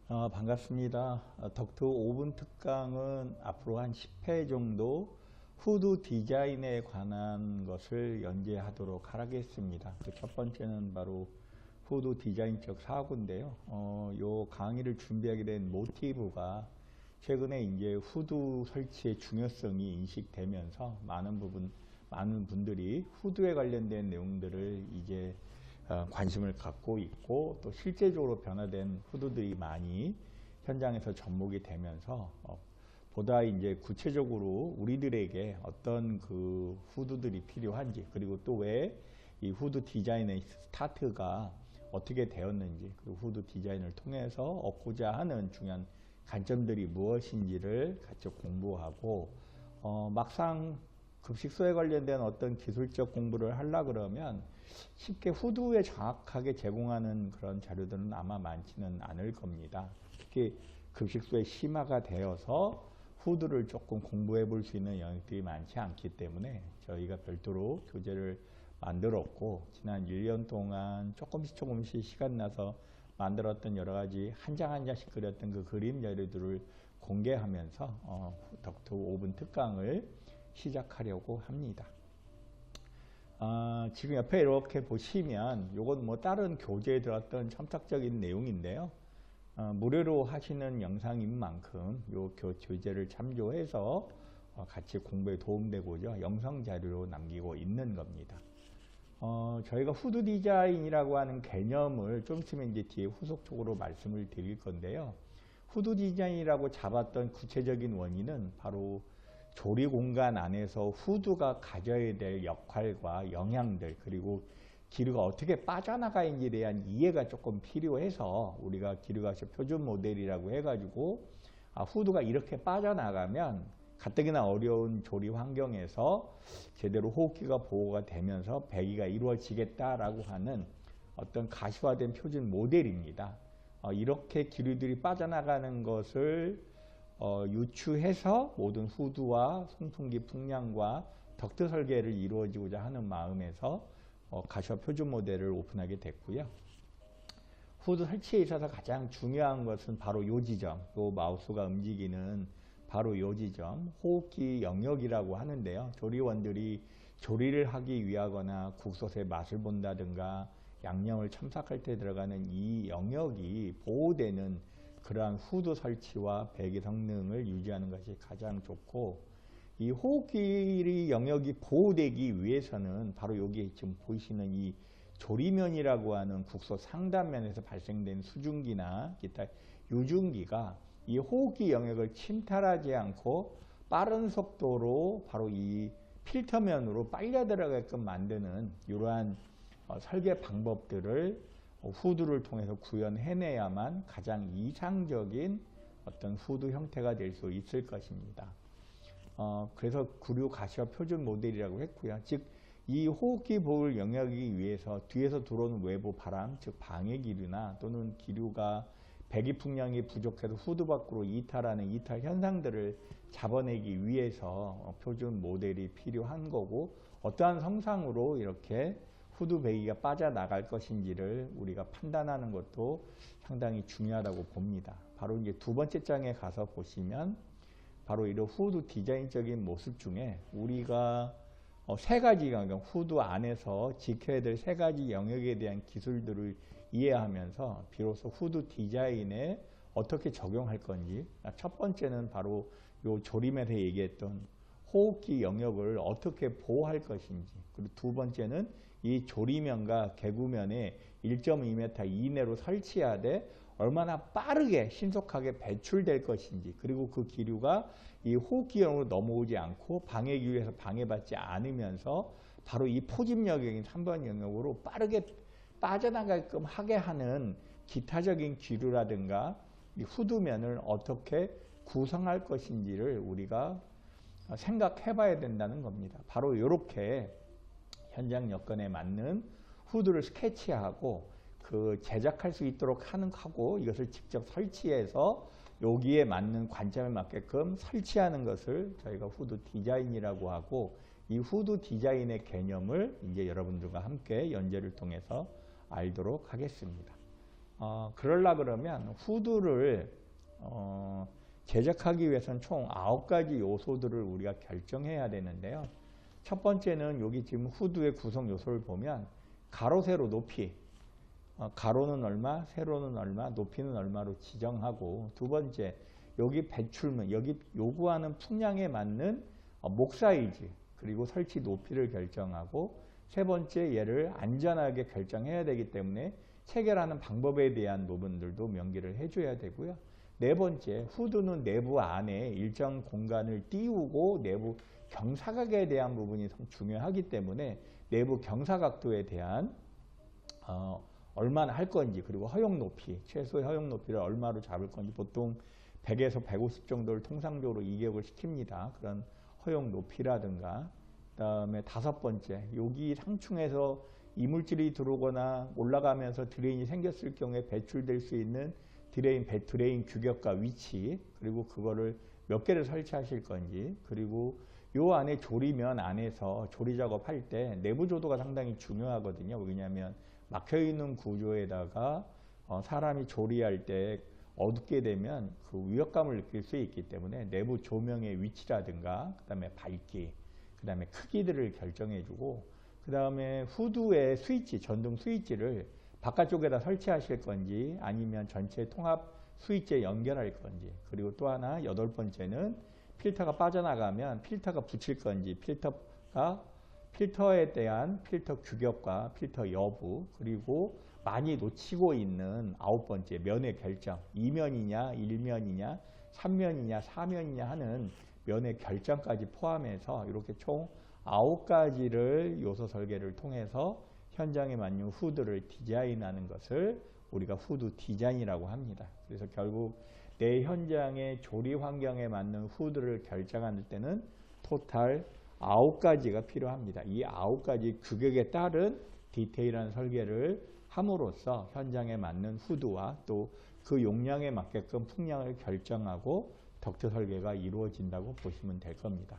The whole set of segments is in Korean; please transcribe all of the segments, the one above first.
반갑습니다. 덕트 5분 특강은 앞으로 한 10회 정도 후드 디자인에 관한 것을 연재하도록 하겠습니다. 첫 번째는 바로 후드 디자인적 사고인데요. 요 강의를 준비하게 된 모티브가 최근에 이제 후드 설치의 중요성이 인식되면서 많은 분들이 후드에 관련된 내용들을 이제 관심을 갖고 있고, 또 실제적으로 변화된 후드들이 많이 현장에서 접목이 되면서 보다 이제 구체적으로 우리들에게 어떤 그 후드들이 필요한지, 그리고 또 왜 이 후드 디자인의 스타트가 어떻게 되었는지, 그리고 후드 디자인을 통해서 얻고자 하는 중요한 관점들이 무엇인지를 같이 공부하고, 막상 급식소에 관련된 어떤 기술적 공부를 하려 그러면 쉽게 후드에 정확하게 제공하는 그런 자료들은 아마 많지는 않을 겁니다. 특히 급식소에 심화가 되어서 후드를 조금 공부해 볼 수 있는 영역들이 많지 않기 때문에 저희가 별도로 교재를 만들었고, 지난 1년 동안 조금씩 시간 나서 만들었던 여러 가지 한 장 한 장씩 그렸던 그 그림 자료들을 공개하면서 덕트 5분 특강을 시작하려고 합니다. 지금 옆에 이렇게 보시면 이건 뭐 다른 교재에 들었던 첨삭적인 내용인데요. 무료로 하시는 영상인 만큼 이 교재를 참조해서 같이 공부에 도움되고자 영상 자료로 남기고 있는 겁니다. 저희가 후드 디자인이라고 하는 개념을 좀 있으면 이제 뒤에 후속적으로 말씀을 드릴 건데요. 후드 디자인이라고 잡았던 구체적인 원인은 바로 조리 공간 안에서 후드가 가져야 될 역할과 영향들, 그리고 기류가 어떻게 빠져나가는지에 대한 이해가 조금 필요해서 우리가 기류가시오 표준 모델이라고 해가지고 후드가 이렇게 빠져나가면 가뜩이나 어려운 조리 환경에서 제대로 호흡기가 보호가 되면서 배기가 이루어지겠다라고 하는 어떤 가시화된 표준 모델입니다. 이렇게 기류들이 빠져나가는 것을 유추해서 모든 후드와 송풍기 풍량과 덕트 설계를 이루어지고자 하는 마음에서 가시화 표준 모델을 오픈하게 됐고요. 후드 설치에 있어서 가장 중요한 것은 바로 요 지점, 또 마우스가 움직이는 바로 요 지점, 호흡기 영역이라고 하는데요. 조리원들이 조리를 하기 위하거나 국솥의 맛을 본다든가 양념을 첨삭할 때 들어가는 이 영역이 보호되는 그러한 후드 설치와 배기 성능을 유지하는 것이 가장 좋고, 이 호흡기 영역이 보호되기 위해서는 바로 여기 지금 보이시는 이 조리면이라고 하는 국소 상단면에서 발생된 수증기나 기타 유증기가 이 호흡기 영역을 침탈하지 않고 빠른 속도로 바로 이 필터면으로 빨려 들어가게끔 만드는 이러한 설계 방법들을 후드를 통해서 구현해내야만 가장 이상적인 어떤 후드 형태가 될 수 있을 것입니다. 그래서 구류 가시화 표준 모델이라고 했고요. 즉, 이 호흡기 보호를 영역하기 위해서 뒤에서 들어오는 외부 바람, 즉 방해 기류나 또는 기류가 배기 풍량이 부족해서 후드 밖으로 이탈하는 이탈 현상들을 잡아내기 위해서 표준 모델이 필요한 거고, 어떠한 성상으로 이렇게 후드 배기가 빠져나갈 것인지를 우리가 판단하는 것도 상당히 중요하다고 봅니다. 바로 이제 두 번째 장에 가서 보시면 바로 이런 후드 디자인적인 모습 중에 우리가 세 가지 영역, 후드 안에서 지켜야 될 세 가지 영역에 대한 기술들을 이해하면서 비로소 후드 디자인에 어떻게 적용할 건지, 첫 번째는 바로 요 조림에서 얘기했던 호흡기 영역을 어떻게 보호할 것인지, 그리고 두 번째는 이 조리면과 개구면에 1.2m 이내로 설치하되 얼마나 빠르게 신속하게 배출될 것인지, 그리고 그 기류가 이 호흡기 영역으로 넘어오지 않고 방해 기류에서 방해받지 않으면서 바로 이 포집 영역인 3번 영역으로 빠르게 빠져나가게끔 하게 하는 기타적인 기류라든가 이 후드면을 어떻게 구성할 것인지를 우리가 생각해 봐야 된다는 겁니다. 바로 이렇게 현장 여건에 맞는 후드를 스케치하고 그 제작할 수 있도록 하고 이것을 직접 설치해서 여기에 맞는 관점에 맞게끔 설치하는 것을 저희가 후드 디자인이라고 하고, 이 후드 디자인의 개념을 이제 여러분들과 함께 연재를 통해서 알도록 하겠습니다. 그러려 그러면 후드를 제작하기 위해서는 총 9가지 요소들을 우리가 결정해야 되는데요. 첫 번째는 여기 지금 후드의 구성 요소를 보면 가로, 세로, 높이, 가로는 얼마, 세로는 얼마, 높이는 얼마로 지정하고, 두 번째 여기 배출물, 여기 요구하는 풍량에 맞는 목 사이즈, 그리고 설치 높이를 결정하고, 세 번째 얘를 안전하게 결정해야 되기 때문에 체결하는 방법에 대한 부분들도 명기를 해줘야 되고요. 네 번째, 후드는 내부 안에 일정 공간을 띄우고 내부 경사각에 대한 부분이 중요하기 때문에 내부 경사각도에 대한 얼마나 할 건지, 그리고 허용 높이, 최소 허용 높이를 얼마로 잡을 건지, 보통 100에서 150 정도를 통상적으로 이격을 시킵니다. 그런 허용 높이라든가, 그 다음에 다섯 번째, 여기 상층에서 이물질이 들어오거나 올라가면서 드레인이 생겼을 경우에 배출될 수 있는 드레인 규격과 위치, 그리고 그거를 몇 개를 설치하실 건지, 그리고 요 안에 조리면 안에서 조리 작업할 때 내부 조도가 상당히 중요하거든요. 왜냐하면 막혀있는 구조에다가 사람이 조리할 때 어둡게 되면 그 위협감을 느낄 수 있기 때문에 내부 조명의 위치라든가, 그 다음에 밝기, 그 다음에 크기들을 결정해주고, 그 다음에 후드의 스위치, 전등 스위치를 바깥쪽에다 설치하실 건지 아니면 전체 통합 스위치에 연결할 건지, 그리고 또 하나 여덟 번째는 필터가 빠져나가면 필터가 붙일 건지, 필터에 대한 필터 규격과 필터 여부, 그리고 많이 놓치고 있는 아홉 번째 면의 결정, 2면이냐 1면이냐 3면이냐 4면이냐 하는 면의 결정까지 포함해서 이렇게 총 9가지를 요소 설계를 통해서 현장에 맞는 후드를 디자인하는 것을 우리가 후드 디자인이라고 합니다. 그래서 결국 내 현장의 조리 환경에 맞는 후드를 결정할 때는 토탈 9가지가 필요합니다. 이 9가지 규격에 따른 디테일한 설계를 함으로써 현장에 맞는 후드와 또 그 용량에 맞게끔 풍량을 결정하고 덕트 설계가 이루어진다고 보시면 될 겁니다.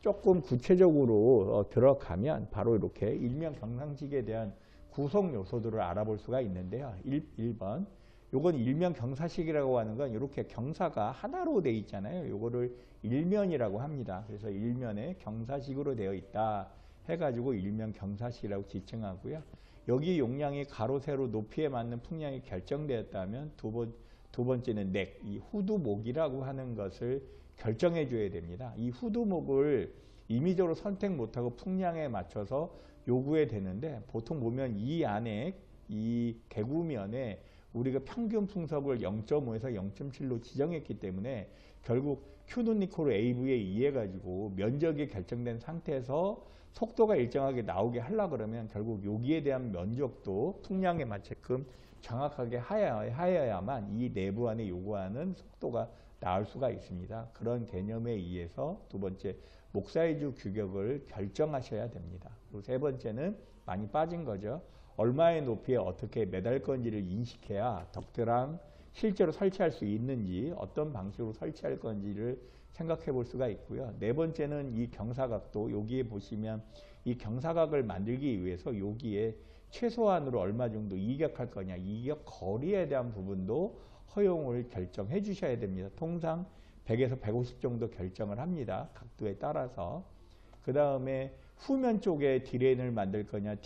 조금 구체적으로 들어가면 바로 이렇게 일명 경상식에 대한 구성 요소들을 알아볼 수가 있는데요. 1번, 요건 일면 경사식이라고 하는 건 이렇게 경사가 하나로 되어 있잖아요. 요거를 일면이라고 합니다. 그래서 일면에 경사식으로 되어 있다 해가지고 일면 경사식이라고 지칭하고요. 여기 용량이 가로, 세로, 높이에 맞는 풍량이 결정되었다면 두 번째는 넥, 이 후드목이라고 하는 것을 결정해 줘야 됩니다. 이 후드목을 임의적으로 선택 못하고 풍량에 맞춰서 요구해 되는데, 보통 보면 이 안에 이 개구면에 우리가 평균 풍속을 0.5에서 0.7로 지정했기 때문에 결국 큐누니코르 AV에 의해 가지고 면적이 결정된 상태에서 속도가 일정하게 나오게 하려 그러면 결국 여기에 대한 면적도 풍량에 맞게끔 정확하게 하여야만 이 내부 안에 요구하는 속도가 나올 수가 있습니다. 그런 개념에 의해서 두 번째 목 사이즈 규격을 결정하셔야 됩니다. 그리고 세 번째는 많이 빠진 거죠. 얼마의 높이에 어떻게 매달 건지를 인식해야 덕트랑 실제로 설치할 수 있는지, 어떤 방식으로 설치할 건지를 생각해 볼 수가 있고요. 네 번째는 이 경사각도, 여기에 보시면 이 경사각을 만들기 위해서 여기에 최소한으로 얼마 정도 이격할 거냐, 이격 거리에 대한 부분도 허용을 결정해 주셔야 됩니다. 통상 100에서 150 정도 결정을 합니다. 각도에 따라서. 그 다음에 후면 쪽에 디레인을 만들 거냐,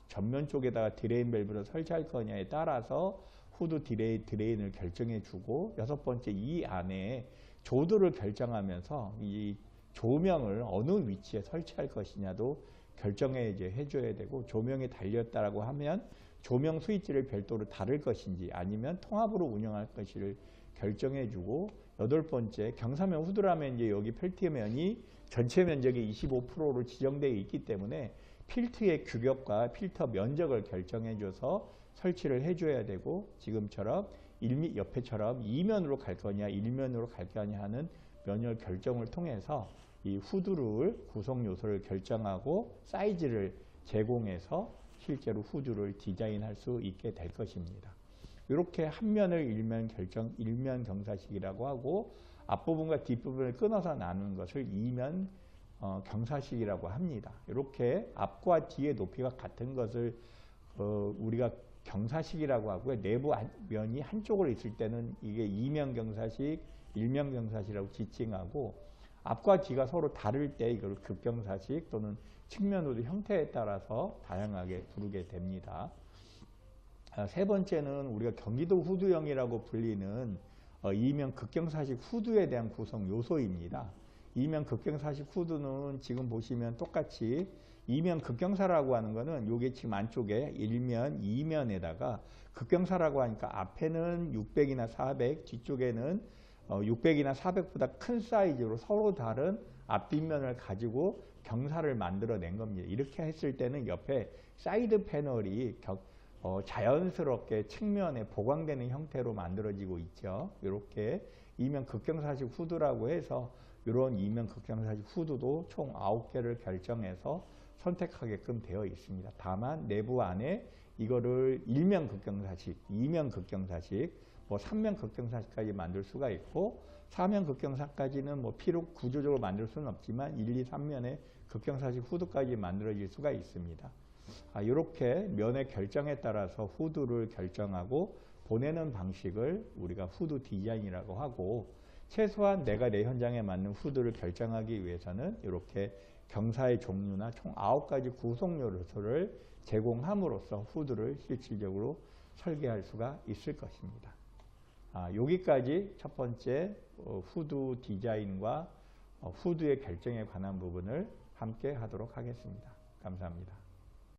전면 쪽에다가 디레인 밸브를 설치할 거냐에 따라서 후드 디레인을 결정해 주고, 여섯 번째 이 안에 조도를 결정하면서 이 조명을 어느 위치에 설치할 것이냐도 결정해 줘야 되고, 조명이 달렸다라고 하면 조명 스위치를 별도로 다를 것인지 아니면 통합으로 운영할 것을 결정해 주고, 여덟 번째 경사면 후드라면 이제 여기 필트면이 전체 면적의 25%로 지정되어 있기 때문에 필트의 규격과 필터 면적을 결정해 줘서 설치를 해줘야 되고, 지금처럼 옆에처럼 2면으로 갈 거냐 1면으로 갈 거냐 하는 면열 결정을 통해서 이 후드를 구성 요소를 결정하고 사이즈를 제공해서 실제로 후드를 디자인할 수 있게 될 것입니다. 이렇게 한 면을 일면 경사식이라고 하고, 앞부분과 뒷부분을 끊어서 나누는 것을 이면 경사식이라고 합니다. 이렇게 앞과 뒤의 높이가 같은 것을 우리가 경사식이라고 하고요. 내부 면이 한쪽으로 있을 때는 이게 이면 경사식, 일면 경사식이라고 지칭하고, 앞과 뒤가 서로 다를 때 이걸 극경사식 또는 측면 후드 형태에 따라서 다양하게 부르게 됩니다. 세 번째는 우리가 경기도 후두형이라고 불리는 이면 극경사식 후두에 대한 구성 요소입니다. 이면 극경사식 후두는 지금 보시면 똑같이 이면 극경사라고 하는 거는 요게 지금 안쪽에 1면, 2면에다가 극경사라고 하니까 앞에는 600이나 400, 뒤쪽에는 600이나 400보다 큰 사이즈로 서로 다른 앞뒷면을 가지고 경사를 만들어낸 겁니다. 이렇게 했을 때는 옆에 사이드 패널이 자연스럽게 측면에 보강되는 형태로 만들어지고 있죠. 이렇게 이면 극경사식 후드라고 해서 이런 이면 극경사식 후드도 총 9개를 결정해서 선택하게끔 되어 있습니다. 다만 내부 안에 이거를 1면 극경사식, 2면 극경사식, 뭐 3면 극경사식까지 만들 수가 있고 4면 극경사까지는 뭐 비록 구조적으로 만들 수는 없지만 1, 2, 3면의 극경사식 후드까지 만들어질 수가 있습니다. 이렇게 면의 결정에 따라서 후드를 결정하고 보내는 방식을 우리가 후드 디자인이라고 하고, 최소한 내가 내 현장에 맞는 후드를 결정하기 위해서는 이렇게 경사의 종류나 총 9가지 구성 요소를 제공함으로써 후드를 실질적으로 설계할 수가 있을 것입니다. 여기까지 첫 번째 후드 디자인과 후드의 결정에 관한 부분을 함께 하도록 하겠습니다. 감사합니다.